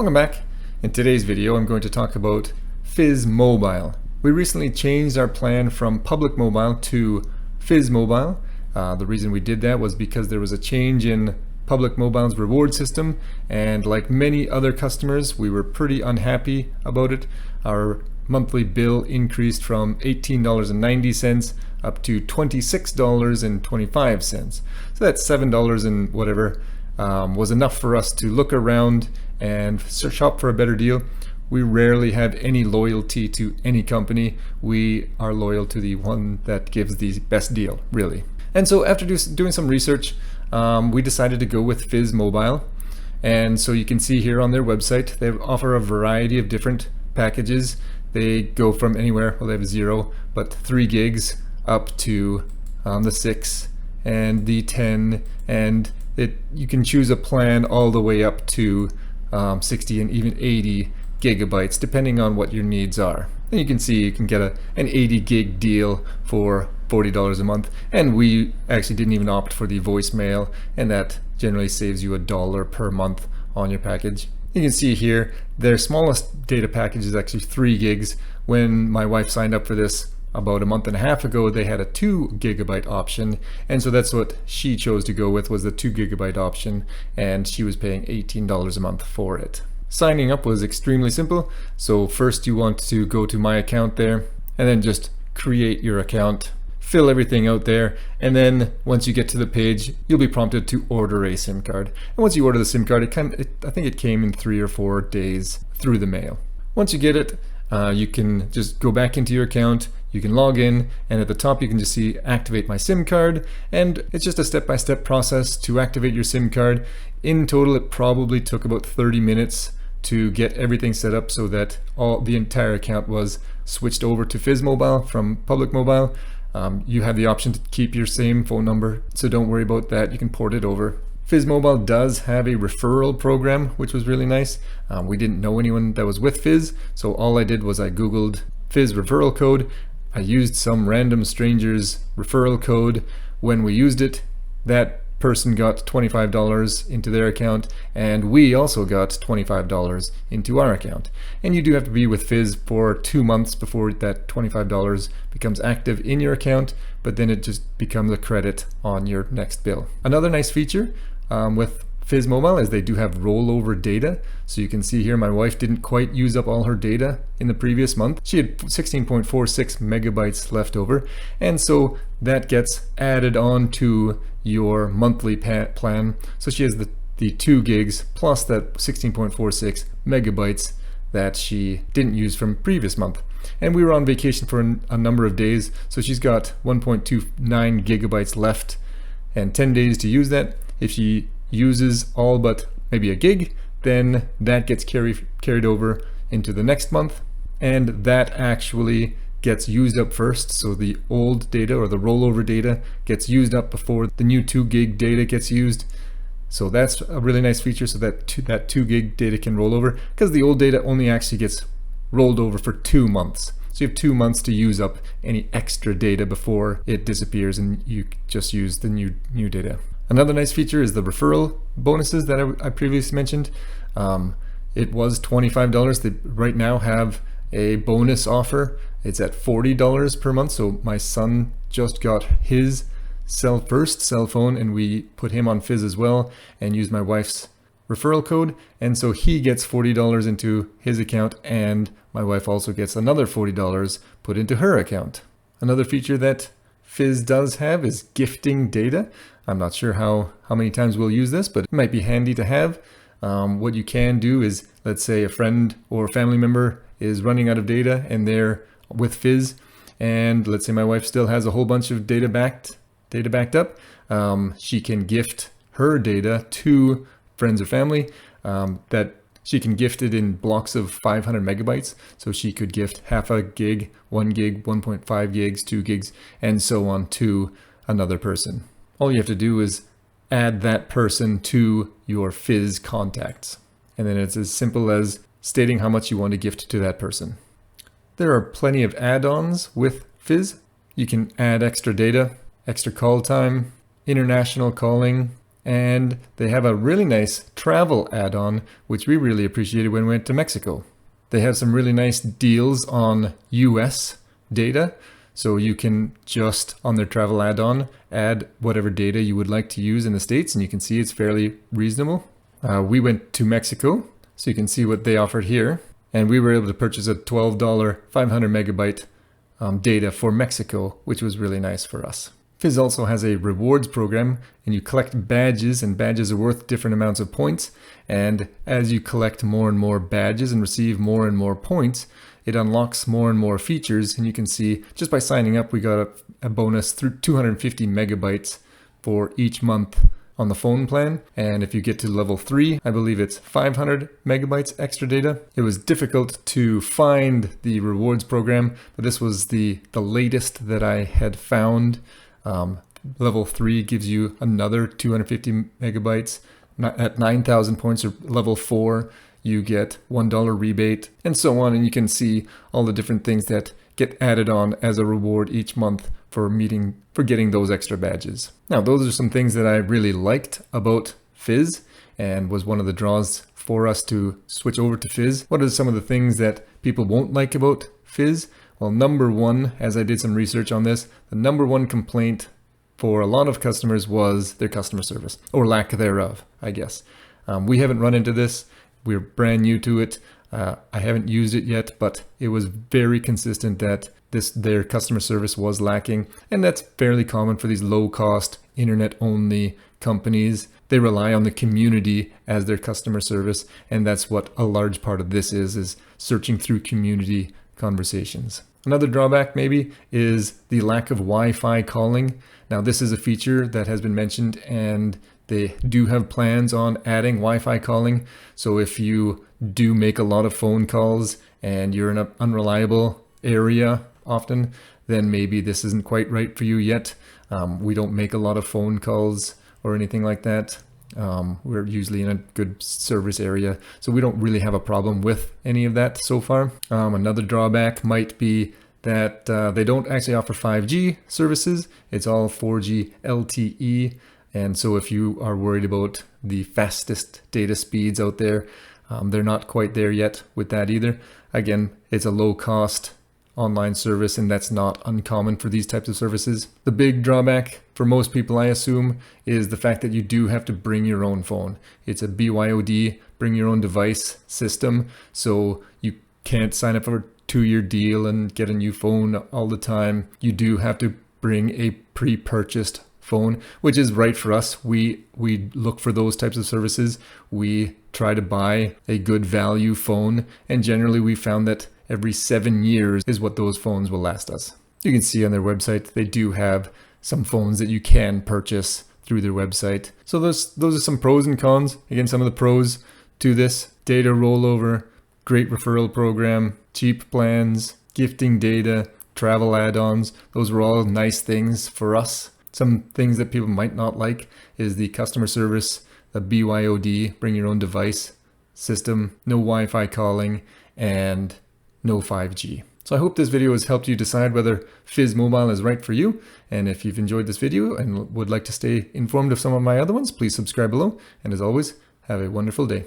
Welcome back. In today's video I'm going to talk about Fizz Mobile. We recently changed our plan from Public Mobile to Fizz Mobile. The reason we did that was because there was a change in Public Mobile's reward system, and like many other customers we were pretty unhappy about it. Our monthly bill increased from $18.90 up to $26.25. So that's $7 and whatever was enough for us to look around and shop for a better deal. We rarely have any loyalty to any company. We are loyal to the one that gives the best deal, really. And so after doing some research, we decided to go with Fizz Mobile. And so you can see here on their website, they offer a variety of different packages. They go from anywhere, well, they have 0, but 3 gigs up to the 6 and the 10, and you can choose a plan all the way up to 60 and even 80 gigabytes, depending on what your needs are. And you can see you can get an 80 gig deal for $40 a month, and we actually didn't even opt for the voicemail, and that generally saves you $1 per month on your package. You can see here their smallest data package is actually 3 gigs. When my wife signed up for this about a month and a half ago, they had a 2 gigabyte option, and so that's what she chose to go with, was the 2 gigabyte option, and she was paying $18 a month for it. Signing up was extremely simple. So first you want to go to my account there and then just create your account, fill everything out there, and then once you get to the page you'll be prompted to order a SIM card. And once you order the SIM card, I think it came in 3 or 4 days through the mail. Once you get it, you can just go back into your account, you can log in, and at the top you can just see activate my SIM card, and it's just a step-by-step process to activate your SIM card. In total it probably took about 30 minutes to get everything set up so that the entire account was switched over to Fizz Mobile from Public Mobile. You have the option to keep your same phone number, so don't worry about that, you can port it over. Fizz Mobile does have a referral program, which was really nice. We didn't know anyone that was with Fizz, so all I did was I googled Fizz Referral Code. I used some random stranger's referral code. When we used it, that person got $25 into their account, and we also got $25 into our account. And you do have to be with Fizz for 2 months before that $25 becomes active in your account, but then it just becomes a credit on your next bill. Another nice feature with Fizz Mobile is they do have rollover data. So you can see here my wife didn't quite use up all her data in the previous month. She had 16.46 megabytes left over, and so that gets added on to your monthly plan. So she has the 2 gigs plus that 16.46 megabytes that she didn't use from previous month. And we were on vacation for a number of days, so she's got 1.29 gigabytes left and 10 days to use that. If she uses all but maybe a gig, then that gets carried over into the next month, and that actually gets used up first. So the old data or the rollover data gets used up before the new 2 gig data gets used. So that's a really nice feature, so that 2 gig data can roll over, because the old data only actually gets rolled over for 2 months. So you have 2 months to use up any extra data before it disappears and you just use the new data. Another nice feature is the referral bonuses that I previously mentioned. It was $25. They right now have a bonus offer. It's at $40 per month. So my son just got his first cell phone, and we put him on Fizz as well and used my wife's referral code. And so he gets $40 into his account, and my wife also gets another $40 put into her account. Another feature that Fizz does have is gifting data. I'm not sure how many times we'll use this, but it might be handy to have. What you can do is, let's say a friend or family member is running out of data and they're with Fizz, and let's say my wife still has a whole bunch of data backed up. She can gift her data to friends or family that she can gift it in blocks of 500 megabytes. So she could gift half a gig, 1 gig, 1.5 gigs, 2 gigs, and so on to another person. All you have to do is add that person to your Fizz contacts. And then it's as simple as stating how much you want to gift to that person. There are plenty of add-ons with Fizz. You can add extra data, extra call time, international calling, And they have a really nice travel add-on, which we really appreciated when we went to Mexico. They have some really nice deals on US data. So you can just, on their travel add-on, add whatever data you would like to use in the States, and you can see it's fairly reasonable. We went to Mexico, so you can see what they offered here. And we were able to purchase a $12 500 megabyte data for Mexico, which was really nice for us. Fizz also has a rewards program, and you collect badges, and badges are worth different amounts of points. And as you collect more and more badges and receive more and more points, it unlocks more and more features. And you can see just by signing up, we got a bonus through 250 megabytes for each month on the phone plan. And if you get to level 3, I believe it's 500 megabytes extra data. It was difficult to find the rewards program, but this was the latest that I had found. Level 3 gives you another 250 megabytes at 9,000 points, or level 4 you get $1 rebate, and so on. And you can see all the different things that get added on as a reward each month for getting those extra badges. Now, those are some things that I really liked about Fizz and was one of the draws for us to switch over to Fizz. What are some of the things that people won't like about Fizz? Well, number one, as I did some research on this, the number one complaint for a lot of customers was their customer service, or lack thereof, I guess. We haven't run into this. We're brand new to it. I haven't used it yet, but it was very consistent that their customer service was lacking. And that's fairly common for these low-cost, internet-only companies. They rely on the community as their customer service, and that's what a large part of this is searching through community conversations. Another drawback maybe is the lack of Wi-Fi calling. Now, this is a feature that has been mentioned, and they do have plans on adding Wi-Fi calling. So if you do make a lot of phone calls and you're in an unreliable area often, then maybe this isn't quite right for you yet. We don't make a lot of phone calls or anything like that. We're usually in a good service area, so we don't really have a problem with any of that so far. Another drawback might be that they don't actually offer 5G services. It's all 4G LTE. And so if you are worried about the fastest data speeds out there, they're not quite there yet with that either. Again, it's a low cost online service, and that's not uncommon for these types of services. The big drawback for most people, I assume, is the fact that you do have to bring your own phone. It's a BYOD, bring your own device system, so you can't sign up for a 2-year deal and get a new phone all the time. You do have to bring a pre-purchased phone, which is right for us. We look for those types of services. We try to buy a good value phone, and generally we found that every 7 years is what those phones will last us. You can see on their website they do have some phones that you can purchase through their website. So those are some pros and cons. Again, some of the pros to this: data rollover, great referral program, cheap plans, gifting data, travel add-ons. Those were all nice things for us. Some things that people might not like is the customer service, the BYOD, bring your own device system, no Wi-Fi calling, and no 5G. So I hope this video has helped you decide whether Fizz Mobile is right for you. And if you've enjoyed this video and would like to stay informed of some of my other ones, please subscribe below. And as always, have a wonderful day.